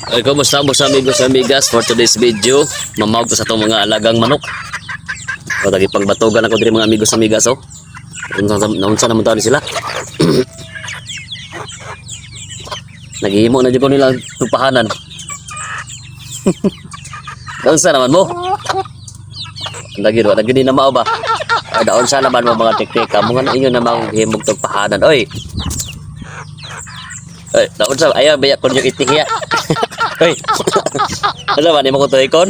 Ay, kumusta mo sa amigos amigas for today's video? Mamawag to sa itong mga alagang manok. O, tagi pang batugan ako diri mga amigos amigas, oh. Naunsa naman tawag sila. Naghihimo na dyan ko nilang tupahanan. Naunsa naman mo? Lagi din na mao ba? Ay, naunsa naman mo mga teknika. Mga na inyo na maghihimog tupahanan. Oy! Ay, naunsa, ayaw, bayak ko yung itihiya. Hoy. Ano ba, di mo ko to ikon?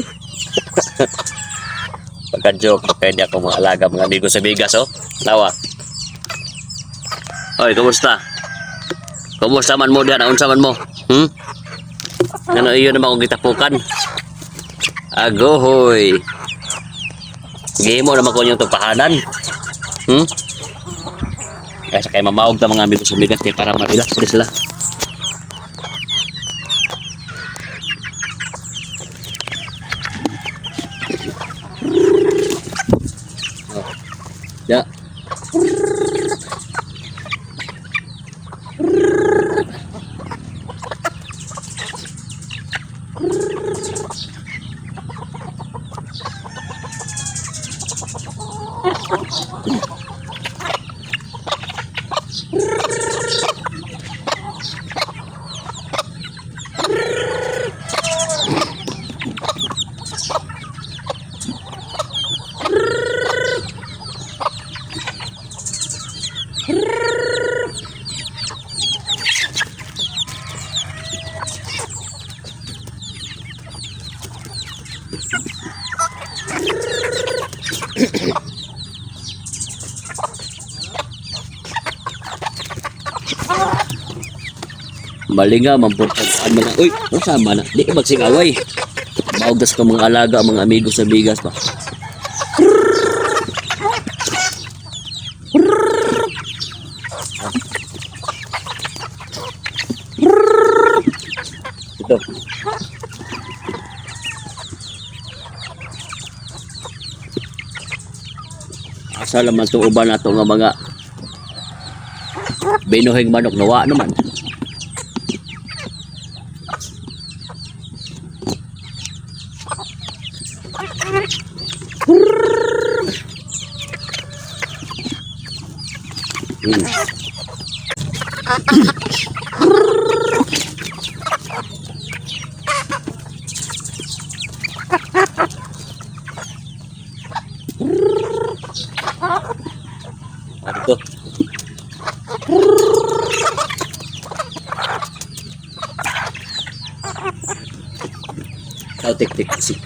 Pagka-joke, pwede ako mga alaga, mga amigos sa bigas, oh. Lawa. Hoy, kumusta? Kumusta man mo diyan? Naunsa man mo? Ano iyo naman kung gitapukan? Agohoy. Sige mo naman ko yung tupahanan. Kaya sa kayo mamawag na mga amigos sa bigas, para ma-relax sila. Ya. Malinga mampurtagaan mga uy, sama na. Di magsingaway. Maugas ka mga alaga, mga amigos sa bigas pa. Ito. Asa naman ito uban na ito nga mga binuhing manok nawa naman. Ito. Kau tik-tik sih.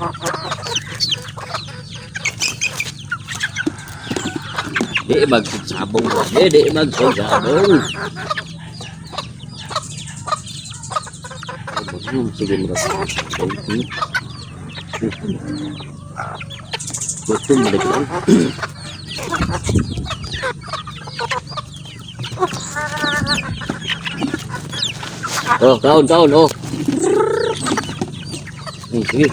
Di magsabong. Di magsabong. Sige mo kasi. Betul betul. Oh, kaon, oh. Sige.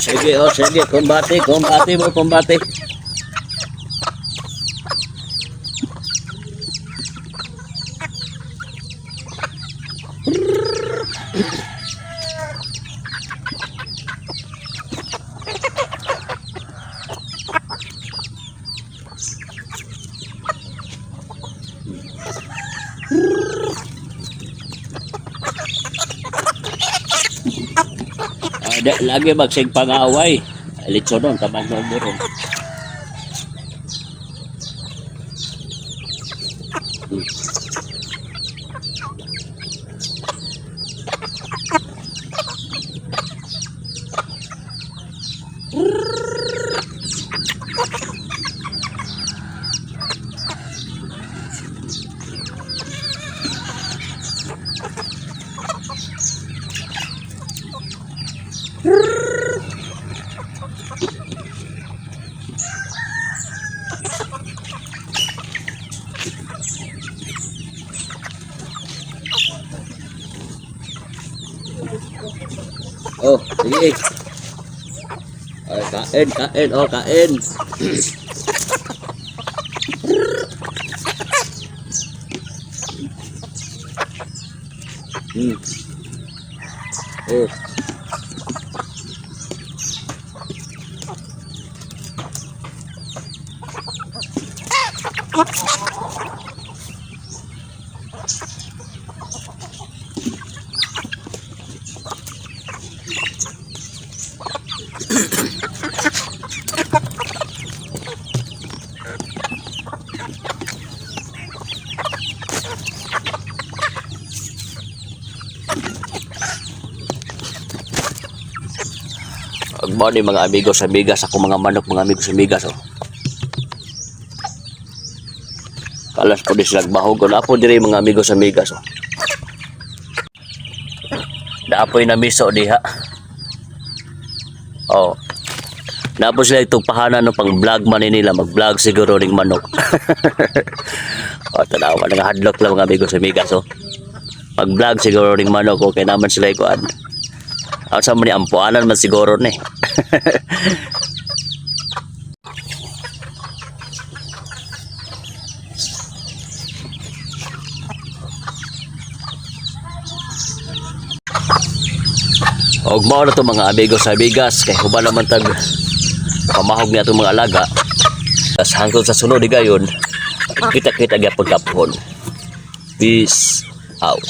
Sige, kumbate mo, kumbate. Lagi magsig pangaway. Litso doon, tamang mo ron. Oh, sige. Ay, kain. Oh, kain. Oh. Agbo ni mga amigos amigas, ako mga manok mga amigos amigas oh. Kalas po di sila bahog na po diri mga amigos amigas oh. Daapoy na miso diha. Oh. Napo sila itong pahanan no pang vlog man nila, mag-vlog siguro ning manok. Oh, tanawa nga hadlock lang mga amigos amigas oh. Mag-vlog siguro ning manok okay naman sila ikuan. Ang sa mani ampuanan man siguro ni. Og mao na to mga amigos amigas kay huban naman tag pamahog niya itong mga alaga. Tas hangtod sa sunod gayon kita gyapon kapon. Peace out.